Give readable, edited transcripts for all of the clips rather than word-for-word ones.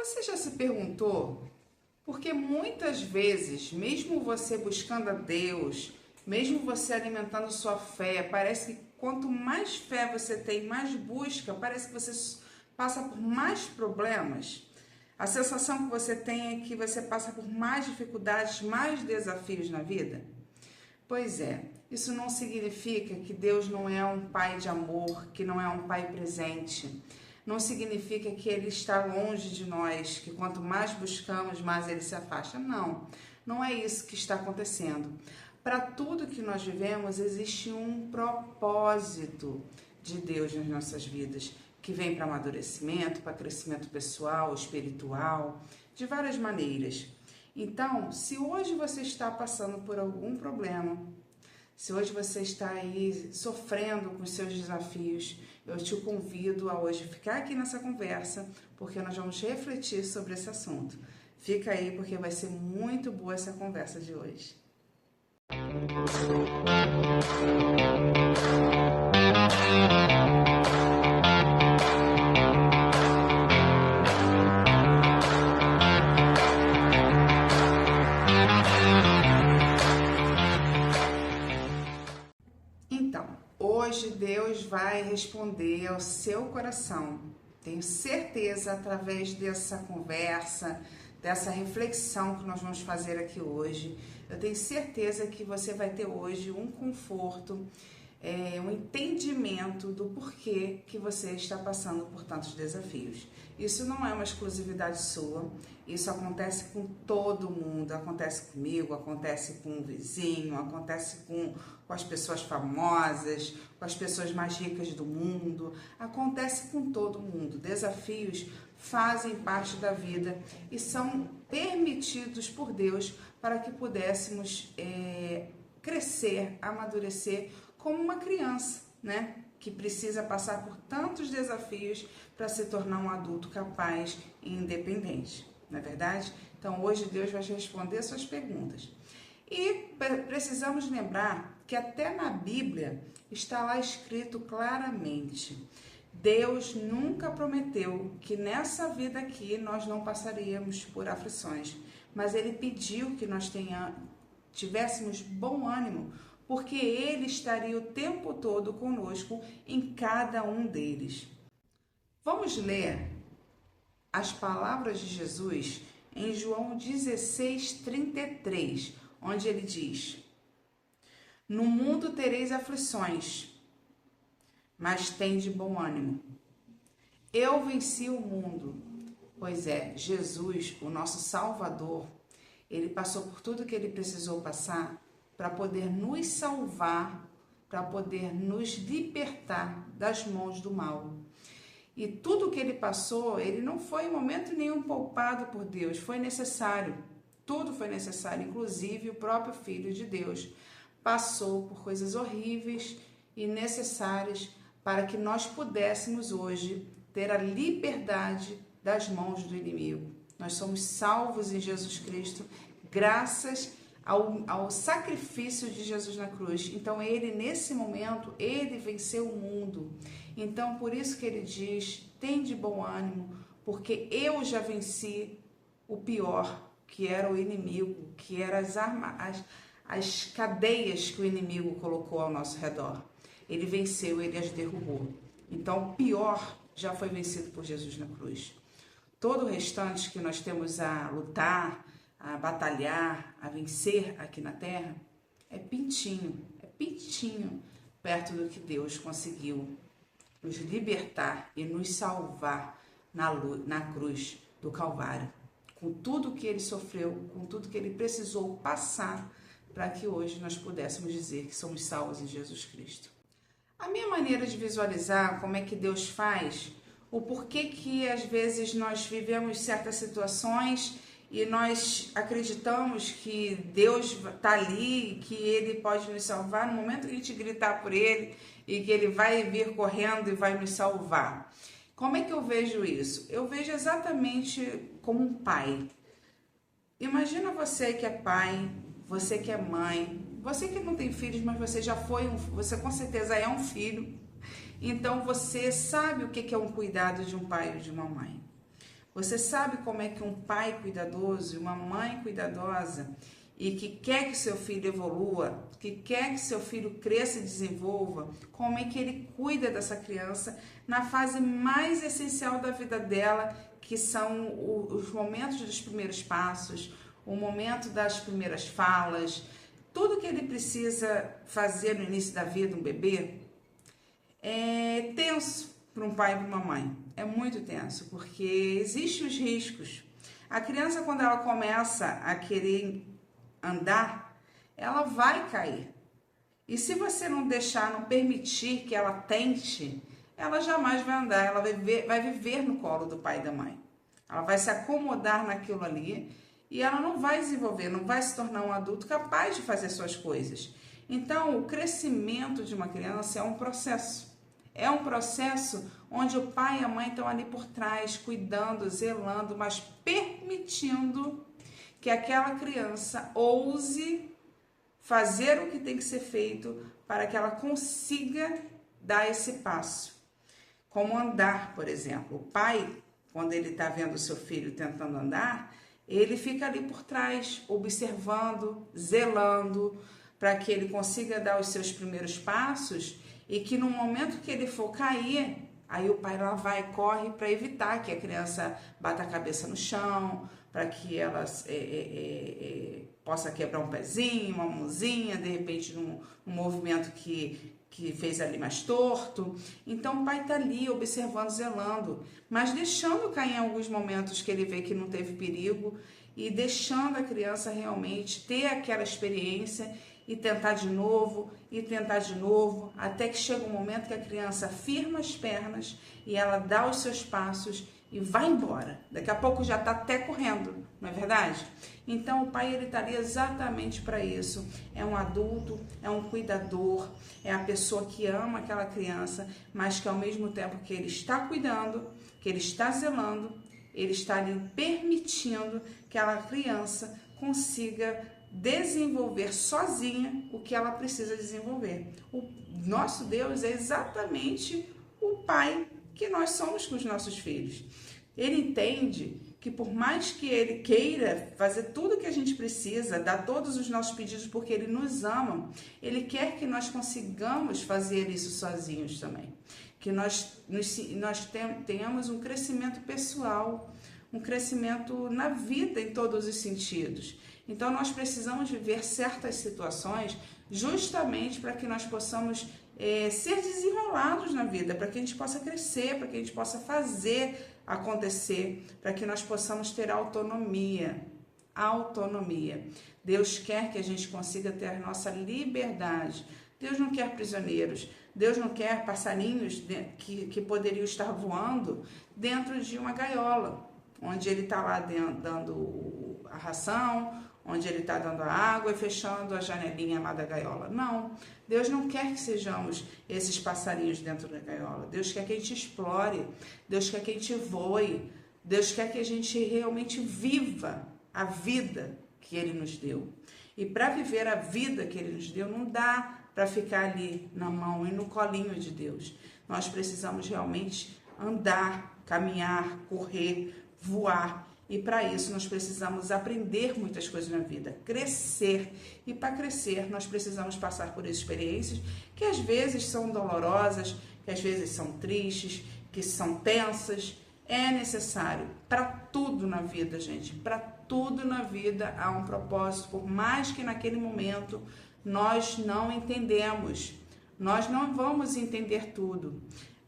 Você já se perguntou por que muitas vezes, mesmo você buscando a Deus, mesmo você alimentando sua fé, parece que quanto mais fé você tem, mais busca, parece que você passa por mais problemas? A sensação que você tem é que você passa por mais dificuldades, mais desafios na vida? Pois é, isso não significa que Deus não é um pai de amor, que não é um pai presente. Não significa que Ele está longe de nós, que quanto mais buscamos, mais Ele se afasta. Não, não é isso que está acontecendo. Para tudo que nós vivemos, existe um propósito de Deus nas nossas vidas, que vem para amadurecimento, para crescimento pessoal, espiritual, de várias maneiras. Então, se hoje você está passando por algum problema, se hoje você está aí sofrendo com os seus desafios, eu te convido a hoje ficar aqui nessa conversa, porque nós vamos refletir sobre esse assunto. Fica aí, porque vai ser muito boa essa conversa de hoje. Então, hoje Deus vai responder ao seu coração. Tenho certeza, através dessa conversa, dessa reflexão que nós vamos fazer aqui hoje, eu tenho certeza que você vai ter hoje um conforto, um entendimento do porquê que você está passando por tantos desafios. Isso não é uma exclusividade sua, isso acontece com todo mundo, acontece comigo, acontece com o vizinho, acontece com as pessoas famosas, com as pessoas mais ricas do mundo, acontece com todo mundo. Desafios fazem parte da vida e são permitidos por Deus para que pudéssemos crescer, amadurecer como uma criança, né? Que precisa passar por tantos desafios para se tornar um adulto capaz e independente, não é verdade? Então hoje Deus vai responder suas perguntas. E precisamos lembrar que até na Bíblia está lá escrito claramente: Deus nunca prometeu que nessa vida aqui nós não passaríamos por aflições, mas Ele pediu que nós tivéssemos bom ânimo, porque Ele estaria o tempo todo conosco em cada um deles. Vamos ler as palavras de Jesus em João 16:33, onde Ele diz: No mundo tereis aflições, mas tende bom ânimo. Eu venci o mundo. Pois é, Jesus, o nosso Salvador, Ele passou por tudo que Ele precisou passar para poder nos salvar, para poder nos libertar das mãos do mal. E tudo que Ele passou, Ele não foi em momento nenhum poupado por Deus, foi necessário. Tudo foi necessário, inclusive o próprio Filho de Deus passou por coisas horríveis e necessárias para que nós pudéssemos hoje ter a liberdade das mãos do inimigo. Nós somos salvos em Jesus Cristo, graças ao sacrifício de Jesus na cruz. Então Ele, nesse momento, Ele venceu o mundo. Então, por isso que Ele diz: tem de bom ânimo, porque eu já venci o pior, que era o inimigo, que eram as cadeias que o inimigo colocou ao nosso redor. Ele venceu, Ele as derrubou. Então, o pior já foi vencido por Jesus na cruz. Todo o restante que nós temos a lutar, a batalhar, a vencer aqui na terra, é pintinho perto do que Deus conseguiu nos libertar e nos salvar na cruz do Calvário. Com tudo que Ele sofreu, com tudo que Ele precisou passar para que hoje nós pudéssemos dizer que somos salvos em Jesus Cristo. A minha maneira de visualizar como é que Deus faz, o porquê que às vezes nós vivemos certas situações e nós acreditamos que Deus está ali, que Ele pode nos salvar no momento que a gente gritar por Ele e que Ele vai vir correndo e vai nos salvar. Como é que eu vejo isso? Eu vejo exatamente como um pai. Imagina você que é pai, você que é mãe, você que não tem filhos, mas você já foi você com certeza é um filho. Então você sabe o que é um cuidado de um pai ou de uma mãe. Você sabe como é que um pai cuidadoso e uma mãe cuidadosa e que quer que seu filho evolua, que quer que seu filho cresça e desenvolva, como é que ele cuida dessa criança na fase mais essencial da vida dela, que são os momentos dos primeiros passos, o momento das primeiras falas, tudo que ele precisa fazer no início da vida, um bebê, é tenso para um pai e para uma mãe. É muito tenso, porque existem os riscos. A criança, quando ela começa a querer andar, ela vai cair. E se você não deixar, não permitir que ela tente, ela jamais vai andar, ela vai viver no colo do pai e da mãe. Ela vai se acomodar naquilo ali e ela não vai desenvolver, não vai se tornar um adulto capaz de fazer suas coisas. Então, o crescimento de uma criança é um processo. É um processo onde o pai e a mãe estão ali por trás, cuidando, zelando, mas permitindo que aquela criança ouse fazer o que tem que ser feito para que ela consiga dar esse passo. Como andar, por exemplo. O pai, quando ele está vendo o seu filho tentando andar, ele fica ali por trás, observando, zelando, para que ele consiga dar os seus primeiros passos e que no momento que ele for cair, aí o pai lá vai e corre para evitar que a criança bata a cabeça no chão, para que ela possa quebrar um pezinho, uma mãozinha, de repente num movimento que fez ali mais torto. Então o pai está ali observando, zelando, mas deixando cair em alguns momentos que ele vê que não teve perigo e deixando a criança realmente ter aquela experiência e tentar de novo, até que chega um momento que a criança firma as pernas e ela dá os seus passos e vai embora. Daqui a pouco já está até correndo, não é verdade? Então o pai ele está ali exatamente para isso. É um adulto, é um cuidador, é a pessoa que ama aquela criança, mas que ao mesmo tempo que ele está cuidando, que ele está zelando, ele está ali permitindo que aquela criança consiga desenvolver sozinha o que ela precisa desenvolver. O nosso Deus é exatamente o pai que nós somos com os nossos filhos. Ele entende que por mais que ele queira fazer tudo o que a gente precisa, dar todos os nossos pedidos porque ele nos ama, ele quer que nós consigamos fazer isso sozinhos também. Que nós tenhamos um crescimento pessoal, um crescimento na vida em todos os sentidos. Então nós precisamos viver certas situações justamente para que nós possamos ser desenrolados na vida, para que a gente possa crescer, para que a gente possa fazer acontecer, para que nós possamos ter autonomia. Autonomia. Deus quer que a gente consiga ter a nossa liberdade. Deus não quer prisioneiros. Deus não quer passarinhos que poderiam estar voando dentro de uma gaiola, onde ele está lá dando a ração, onde ele está dando a água e fechando a janelinha lá da gaiola. Não, Deus não quer que sejamos esses passarinhos dentro da gaiola. Deus quer que a gente explore, Deus quer que a gente voe, Deus quer que a gente realmente viva a vida que Ele nos deu. E para viver a vida que Ele nos deu, não dá para ficar ali na mão e no colinho de Deus. Nós precisamos realmente andar, caminhar, correr, voar. E para isso nós precisamos aprender muitas coisas na vida, crescer. E para crescer nós precisamos passar por experiências que às vezes são dolorosas, que às vezes são tristes, que são tensas. É necessário para tudo na vida, gente. Para tudo na vida há um propósito, por mais que naquele momento nós não entendemos. Nós não vamos entender tudo.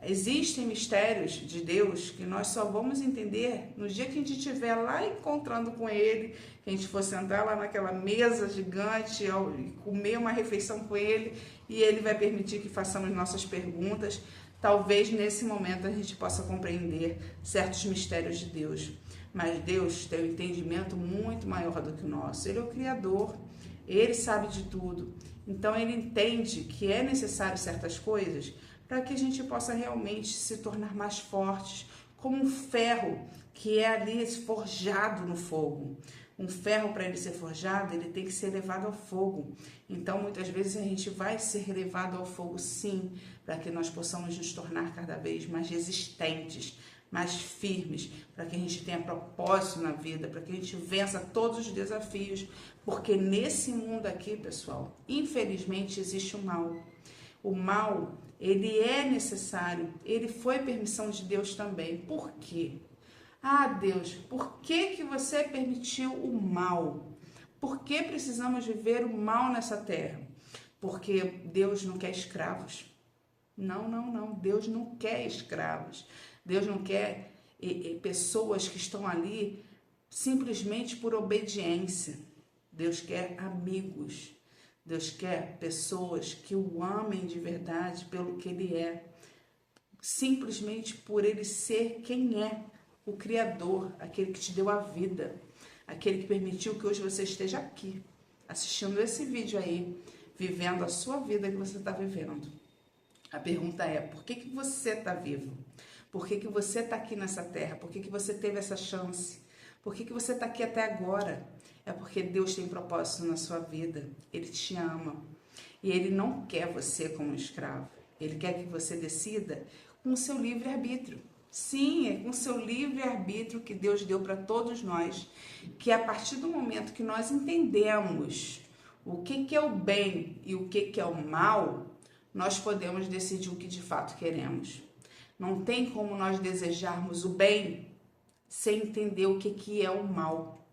Existem mistérios de Deus que nós só vamos entender no dia que a gente estiver lá encontrando com Ele, que a gente for sentar lá naquela mesa gigante e comer uma refeição com Ele, e Ele vai permitir que façamos nossas perguntas. Talvez nesse momento a gente possa compreender certos mistérios de Deus. Mas Deus tem um entendimento muito maior do que o nosso. Ele é o Criador, Ele sabe de tudo. Então Ele entende que é necessário certas coisas para que a gente possa realmente se tornar mais fortes, como um ferro que é ali forjado no fogo. Um ferro, para ele ser forjado, ele tem que ser levado ao fogo. Então, muitas vezes a gente vai ser levado ao fogo, sim, para que nós possamos nos tornar cada vez mais resistentes, mais firmes, para que a gente tenha propósito na vida, para que a gente vença todos os desafios, porque nesse mundo aqui, pessoal, infelizmente existe o mal. O mal, ele é necessário, ele foi permissão de Deus também. Por quê? Ah, Deus, por que você permitiu o mal? Por que precisamos viver o mal nessa terra? Porque Deus não quer escravos. Não, não, não. Deus não quer escravos. Deus não quer pessoas que estão ali simplesmente por obediência. Deus quer amigos. Deus quer pessoas que o amem de verdade pelo que Ele é. Simplesmente por Ele ser quem é. O Criador, aquele que te deu a vida, aquele que permitiu que hoje você esteja aqui, assistindo esse vídeo aí, vivendo a sua vida que você está vivendo. A pergunta é, por que você está vivo? Por que você está aqui nessa terra? Por que você teve essa chance? Por que você está aqui até agora? É porque Deus tem propósito na sua vida, Ele te ama. E Ele não quer você como um escravo, Ele quer que você decida com o seu livre-arbítrio. Sim, é com o seu livre-arbítrio que Deus deu para todos nós, que a partir do momento que nós entendemos o que é o bem e o que é o mal, nós podemos decidir o que de fato queremos. Não tem como nós desejarmos o bem sem entender o que é o mal.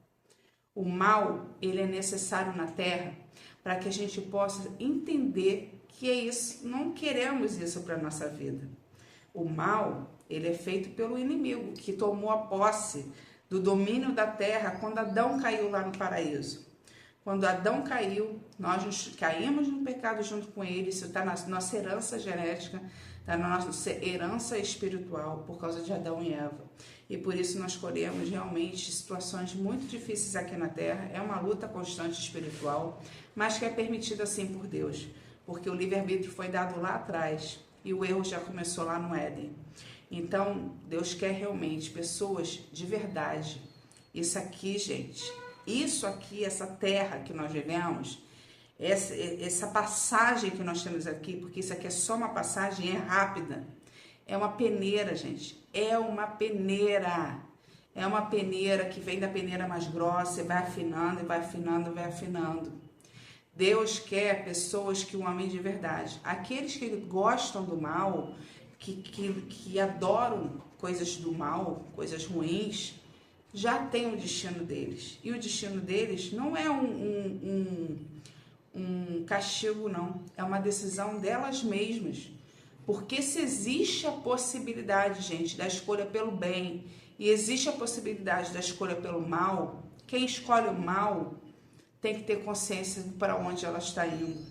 O mal, ele é necessário na Terra para que a gente possa entender que é isso, não queremos isso para a nossa vida. O mal, ele é feito pelo inimigo, que tomou a posse do domínio da terra quando Adão caiu lá no paraíso. Quando Adão caiu, nós caímos no pecado junto com ele, isso está na nossa herança genética, está na nossa herança espiritual, por causa de Adão e Eva. E por isso nós colhemos realmente situações muito difíceis aqui na terra, é uma luta constante espiritual, mas que é permitida assim por Deus, porque o livre-arbítrio foi dado lá atrás, e o erro já começou lá no Éden. Então, Deus quer realmente pessoas de verdade. Isso aqui, gente, isso aqui, essa terra que nós vivemos, essa passagem que nós temos aqui, porque isso aqui é só uma passagem, é rápida. É uma peneira, gente. É uma peneira. É uma peneira que vem da peneira mais grossa e vai afinando, e vai afinando, e vai afinando. Deus quer pessoas que o amem de verdade. Aqueles que gostam do mal, que adoram coisas do mal, coisas ruins, já tem o destino deles. E o destino deles não é um castigo, não. É uma decisão delas mesmas. Porque se existe a possibilidade, gente, da escolha pelo bem, e existe a possibilidade da escolha pelo mal, quem escolhe o mal tem que ter consciência para onde ela está indo.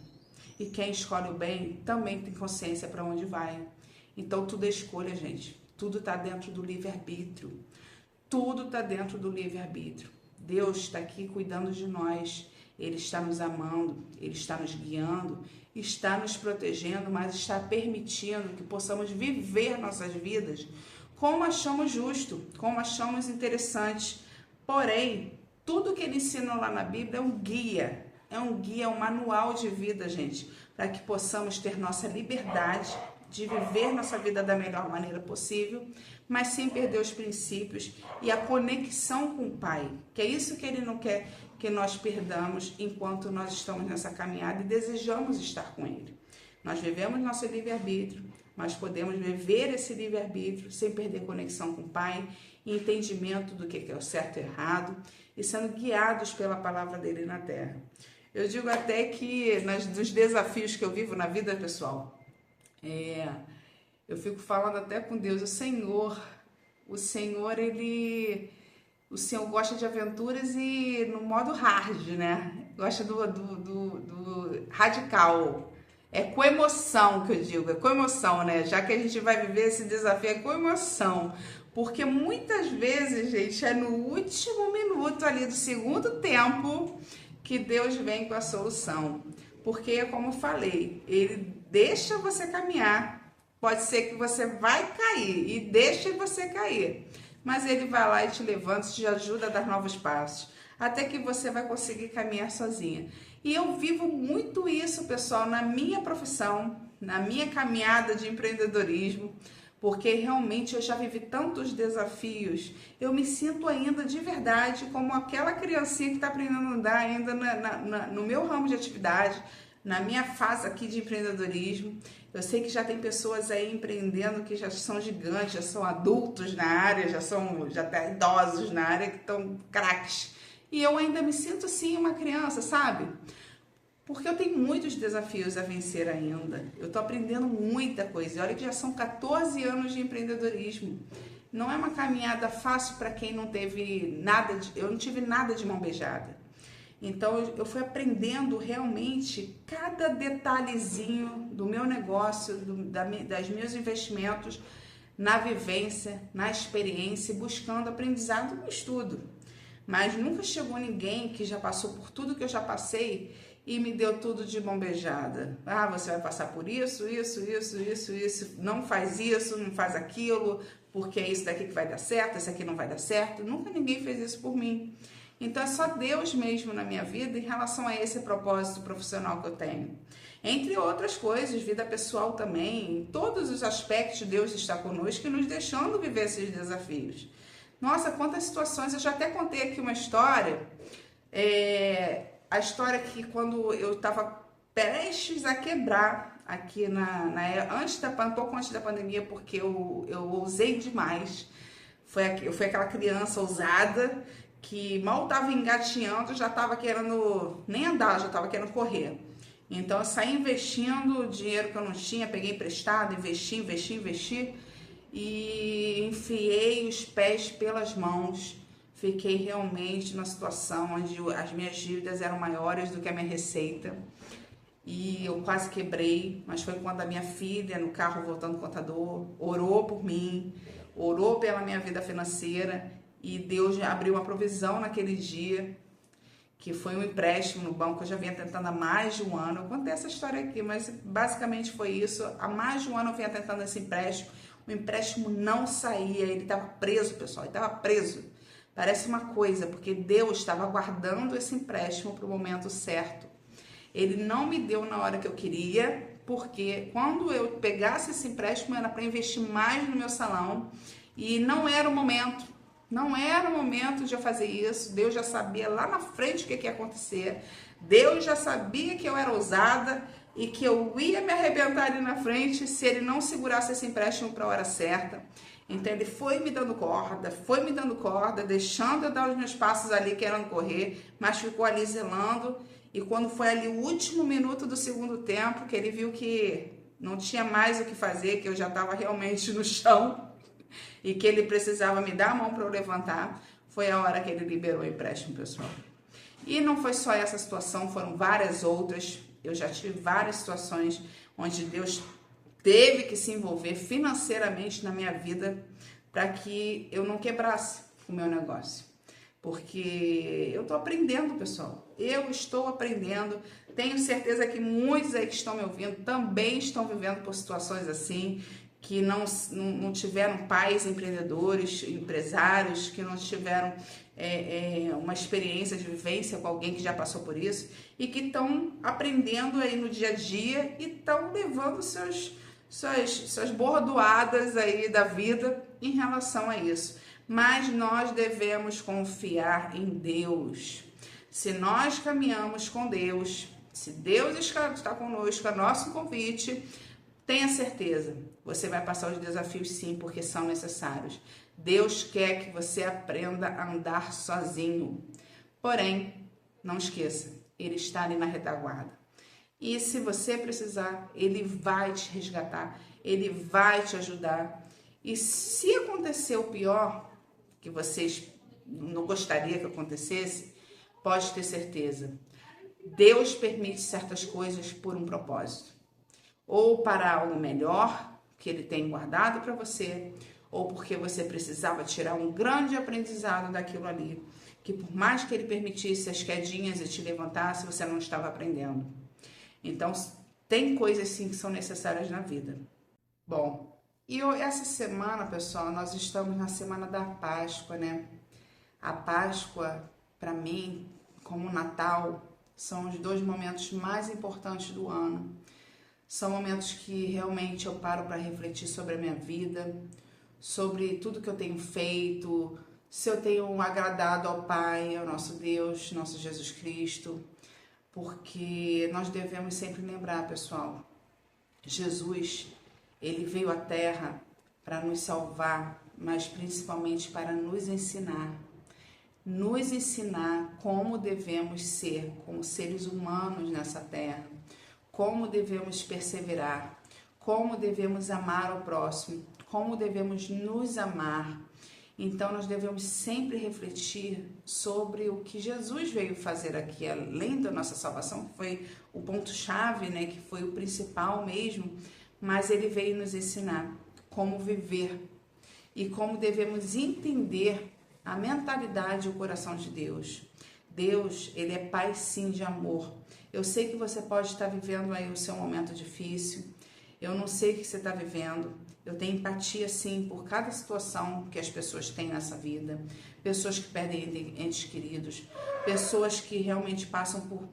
E quem escolhe o bem também tem consciência para onde vai. Então tudo é escolha, gente. Tudo está dentro do livre-arbítrio. Tudo está dentro do livre-arbítrio. Deus está aqui cuidando de nós. Ele está nos amando, Ele está nos guiando, está nos protegendo, mas está permitindo que possamos viver nossas vidas como achamos justo, como achamos interessante. Porém, tudo que Ele ensina lá na Bíblia é um guia, um manual de vida, gente, para que possamos ter nossa liberdade de viver nossa vida da melhor maneira possível, mas sem perder os princípios e a conexão com o Pai, que é isso que Ele não quer que nós perdamos enquanto nós estamos nessa caminhada e desejamos estar com Ele. Nós vivemos nosso livre-arbítrio, mas podemos viver esse livre-arbítrio sem perder conexão com o Pai, e entendimento do que é o certo e errado, e sendo guiados pela palavra dele na terra. Eu digo até que dos desafios que eu vivo na vida, pessoal, eu fico falando até com Deus, o Senhor, o Senhor gosta de aventuras e no modo hard, né? Gosta do radical. É com emoção que eu digo, é com emoção, né? Já que a gente vai viver esse desafio, é com emoção. Porque muitas vezes, gente, é no último minuto ali do segundo tempo que Deus vem com a solução. Porque, como eu falei, Ele deixa você caminhar. Pode ser que você vai cair e deixa você cair. Mas Ele vai lá e te levanta, te ajuda a dar novos passos. Até que você vai conseguir caminhar sozinha. E eu vivo muito isso, pessoal, na minha profissão, na minha caminhada de empreendedorismo. porque realmente eu já vivi tantos desafios. Eu me sinto ainda de verdade como aquela criancinha que está aprendendo a andar ainda no meu ramo de atividade, na minha fase aqui de empreendedorismo. Eu sei que já tem pessoas aí empreendendo que já são gigantes, já são adultos na área, já até idosos na área, que estão craques. E eu ainda me sinto assim uma criança, sabe? Porque eu tenho muitos desafios a vencer ainda. Eu tô aprendendo muita coisa. E olha que já são 14 anos de empreendedorismo. Não é uma caminhada fácil para quem não teve nada eu não tive nada de mão beijada. Então eu fui aprendendo realmente cada detalhezinho do meu negócio, das meus investimentos, na vivência, na experiência, buscando aprendizado no estudo. Mas nunca chegou ninguém que já passou por tudo que eu já passei e me deu tudo de mão beijada. Ah, você vai passar por isso, não faz isso, não faz aquilo, porque é isso daqui que vai dar certo, esse aqui não vai dar certo. Nunca ninguém fez isso por mim. Então é só Deus mesmo na minha vida em relação a esse propósito profissional que eu tenho. Entre outras coisas, vida pessoal também, em todos os aspectos Deus está conosco e nos deixando viver esses desafios. Nossa, quantas situações, eu já até contei aqui uma história, a história que quando eu estava prestes a quebrar aqui um pouco antes da pandemia, porque eu ousei demais. Eu fui aquela criança ousada que mal estava engatinhando, já estava querendo nem andar, já estava querendo correr. Então eu saí investindo dinheiro que eu não tinha, peguei emprestado, investi e enfiei os pés pelas mãos. Fiquei realmente numa situação onde as minhas dívidas eram maiores do que a minha receita e eu quase quebrei, mas foi quando a minha filha, no carro voltando do contador, orou por mim, orou pela minha vida financeira e Deus abriu uma provisão naquele dia, que foi um empréstimo no banco. Eu já vinha tentando há mais de um ano. Eu contei essa história aqui, mas basicamente foi isso. Há mais de um ano eu vinha tentando esse empréstimo. O empréstimo não saía, ele estava preso, pessoal, ele estava preso. Parece uma coisa, porque Deus estava guardando esse empréstimo para o momento certo. Ele não me deu na hora que eu queria, porque quando eu pegasse esse empréstimo era para investir mais no meu salão e não era o momento. Não era o momento de eu fazer isso. Deus já sabia lá na frente o que ia acontecer. Deus já sabia que eu era ousada e que eu ia me arrebentar ali na frente se ele não segurasse esse empréstimo para a hora certa. Então ele foi me dando corda, deixando eu dar os meus passos ali querendo correr, mas ficou ali zelando. E quando foi ali o último minuto do segundo tempo, que ele viu que não tinha mais o que fazer, que eu já estava realmente no chão e que ele precisava me dar a mão para eu levantar, foi a hora que ele liberou o empréstimo, pessoal. E não foi só essa situação, foram várias outras. Eu já tive várias situações onde Deus teve que se envolver financeiramente na minha vida para que eu não quebrasse o meu negócio. Porque eu estou aprendendo, pessoal. Eu estou aprendendo. Tenho certeza que muitos aí que estão me ouvindo também estão vivendo por situações assim, que não tiveram pais empreendedores, empresários, que não tiveram uma experiência de vivência com alguém que já passou por isso e que estão aprendendo aí no dia a dia e estão levando suas bordoadas aí da vida em relação a isso. Mas nós devemos confiar em Deus. Se nós caminhamos com Deus, se Deus está conosco, é nosso convite, tenha certeza, você vai passar os desafios sim, porque são necessários. Deus quer que você aprenda a andar sozinho. Porém, não esqueça, Ele está ali na retaguarda. E se você precisar, Ele vai te resgatar, Ele vai te ajudar. E se acontecer o pior, que vocês não gostariam que acontecesse, pode ter certeza. Deus permite certas coisas por um propósito. Ou para algo melhor que Ele tem guardado para você, ou porque você precisava tirar um grande aprendizado daquilo ali, que por mais que Ele permitisse as quedinhas e te levantasse, você não estava aprendendo. Então, tem coisas sim que são necessárias na vida. Bom, e essa semana, pessoal, nós estamos na semana da Páscoa, né? A Páscoa, para mim, como o Natal, são os dois momentos mais importantes do ano. São momentos que realmente eu paro para refletir sobre a minha vida, sobre tudo que eu tenho feito, se eu tenho agradado ao Pai, ao nosso Deus, nosso Jesus Cristo, porque nós devemos sempre lembrar, pessoal, Jesus, ele veio à Terra para nos salvar, mas principalmente para nos ensinar como devemos ser como seres humanos nessa Terra, como devemos perseverar, como devemos amar ao próximo, como devemos nos amar. Então nós devemos sempre refletir sobre o que Jesus veio fazer aqui, além da nossa salvação, que foi o ponto-chave, né, que foi o principal mesmo, mas ele veio nos ensinar como viver e como devemos entender a mentalidade e o coração de Deus. Deus, ele é Pai sim de amor. Eu sei que você pode estar vivendo aí o seu momento difícil, eu não sei o que você está vivendo, eu tenho empatia sim por cada situação que as pessoas têm nessa vida, pessoas que perdem entes queridos, pessoas que realmente passam por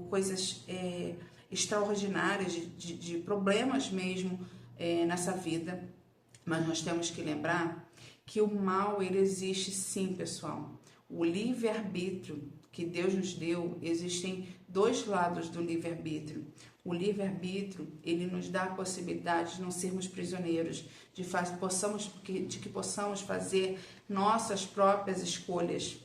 coisas extraordinárias, de problemas mesmo nessa vida, mas nós temos que lembrar que o mal, ele existe sim, pessoal. O livre-arbítrio que Deus nos deu, existem dois lados do livre-arbítrio. O livre-arbítrio, ele nos dá a possibilidade de não sermos prisioneiros, de que possamos fazer nossas próprias escolhas.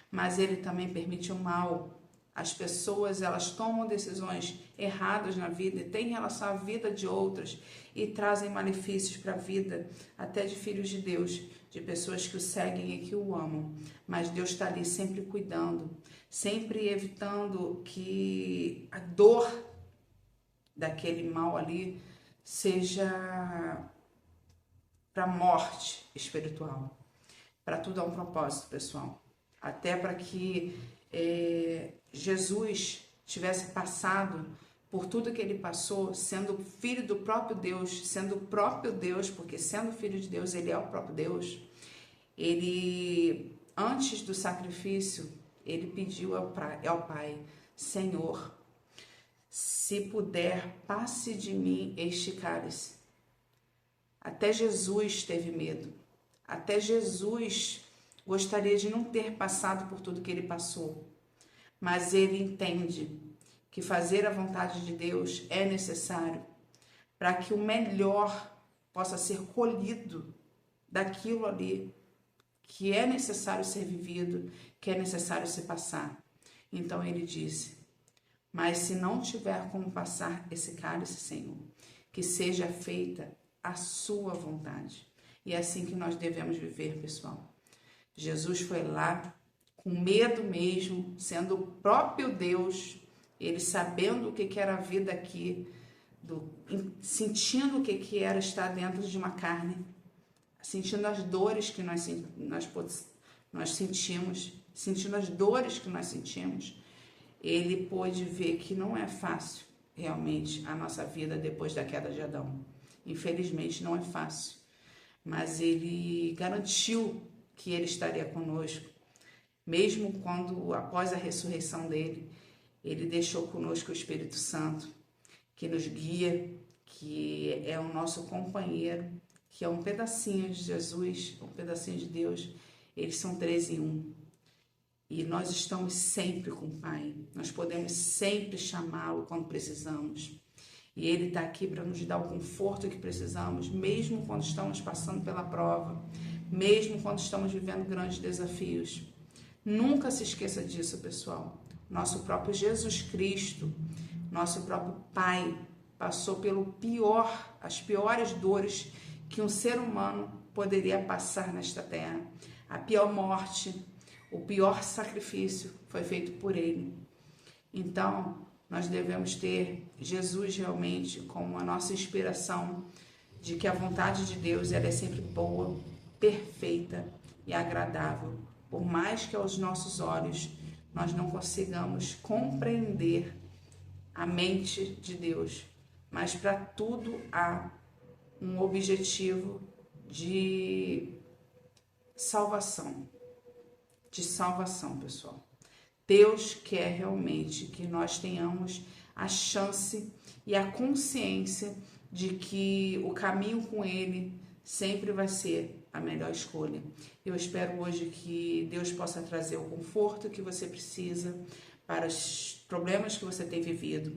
Mas ele também permite o mal. As pessoas, elas tomam decisões erradas na vida e têm relação à vida de outras e trazem malefícios para a vida, até de filhos de Deus, de pessoas que o seguem e que o amam. Mas Deus está ali sempre cuidando, sempre evitando que a dor daquele mal ali seja para morte espiritual. Para tudo há um propósito, pessoal. Até para que Jesus tivesse passado por tudo que ele passou, sendo filho do próprio Deus, sendo o próprio Deus, porque sendo filho de Deus, ele é o próprio Deus. Ele, antes do sacrifício, ele pediu ao Pai, Senhor, se puder, passe de mim este cálice. Até Jesus teve medo. Até Jesus gostaria de não ter passado por tudo que ele passou. Mas ele entende que fazer a vontade de Deus é necessário para que o melhor possa ser colhido daquilo ali que é necessário ser vivido, que é necessário se passar. Então ele disse: mas se não tiver como passar esse cálice, Senhor, que seja feita a sua vontade. E é assim que nós devemos viver, pessoal. Jesus foi lá com medo mesmo, sendo o próprio Deus, ele sabendo o que era a vida aqui, sentindo o que era estar dentro de uma carne, sentindo as dores que nós sentimos, sentindo as dores que nós sentimos. Ele pôde ver que não é fácil, realmente, a nossa vida depois da queda de Adão. Infelizmente, não é fácil. Mas ele garantiu que ele estaria conosco. Mesmo quando, após a ressurreição dele, ele deixou conosco o Espírito Santo, que nos guia, que é o nosso companheiro, que é um pedacinho de Jesus, um pedacinho de Deus. Eles são 3 em 1. E nós estamos sempre com o Pai. Nós podemos sempre chamá-lo quando precisamos. E Ele está aqui para nos dar o conforto que precisamos, mesmo quando estamos passando pela prova, mesmo quando estamos vivendo grandes desafios. Nunca se esqueça disso, pessoal. Nosso próprio Jesus Cristo, nosso próprio Pai, passou as piores dores que um ser humano poderia passar nesta terra. A pior morte, o pior sacrifício foi feito por Ele. Então, nós devemos ter Jesus realmente como a nossa inspiração de que a vontade de Deus ela é sempre boa, perfeita e agradável. Por mais que aos nossos olhos nós não consigamos compreender a mente de Deus, mas para tudo há um objetivo de salvação, pessoal. Deus quer realmente que nós tenhamos a chance e a consciência de que o caminho com Ele sempre vai ser a melhor escolha. Eu espero hoje que Deus possa trazer o conforto que você precisa para os problemas que você tem vivido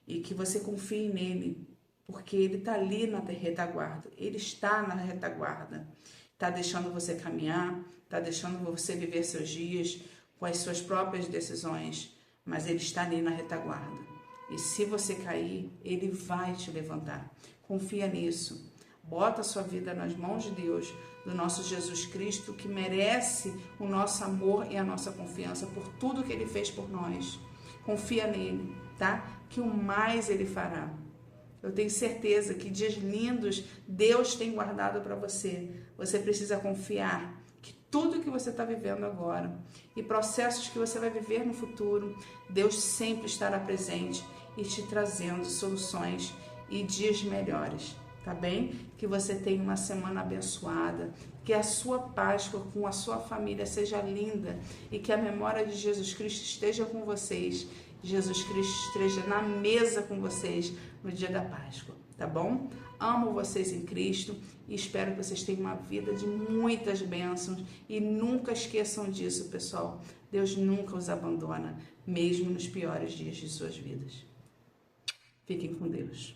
e que você confie nele, porque Ele está ali na retaguarda, Ele está na retaguarda, está deixando você caminhar, está deixando você viver seus dias com as suas próprias decisões, mas Ele está ali na retaguarda. E se você cair, Ele vai te levantar. Confia nisso. Bota a sua vida nas mãos de Deus, do nosso Jesus Cristo, que merece o nosso amor e a nossa confiança por tudo que Ele fez por nós. Confia nele, tá? Que o mais Ele fará. Eu tenho certeza que dias lindos Deus tem guardado para você. Você precisa confiar que tudo que você está vivendo agora e processos que você vai viver no futuro, Deus sempre estará presente e te trazendo soluções e dias melhores, tá bem? Que você tenha uma semana abençoada, que a sua Páscoa com a sua família seja linda e que a memória de Jesus Cristo esteja com vocês. Jesus Cristo esteja na mesa com vocês no dia da Páscoa, tá bom? Amo vocês em Cristo e espero que vocês tenham uma vida de muitas bênçãos e nunca esqueçam disso, pessoal. Deus nunca os abandona, mesmo nos piores dias de suas vidas. Fiquem com Deus.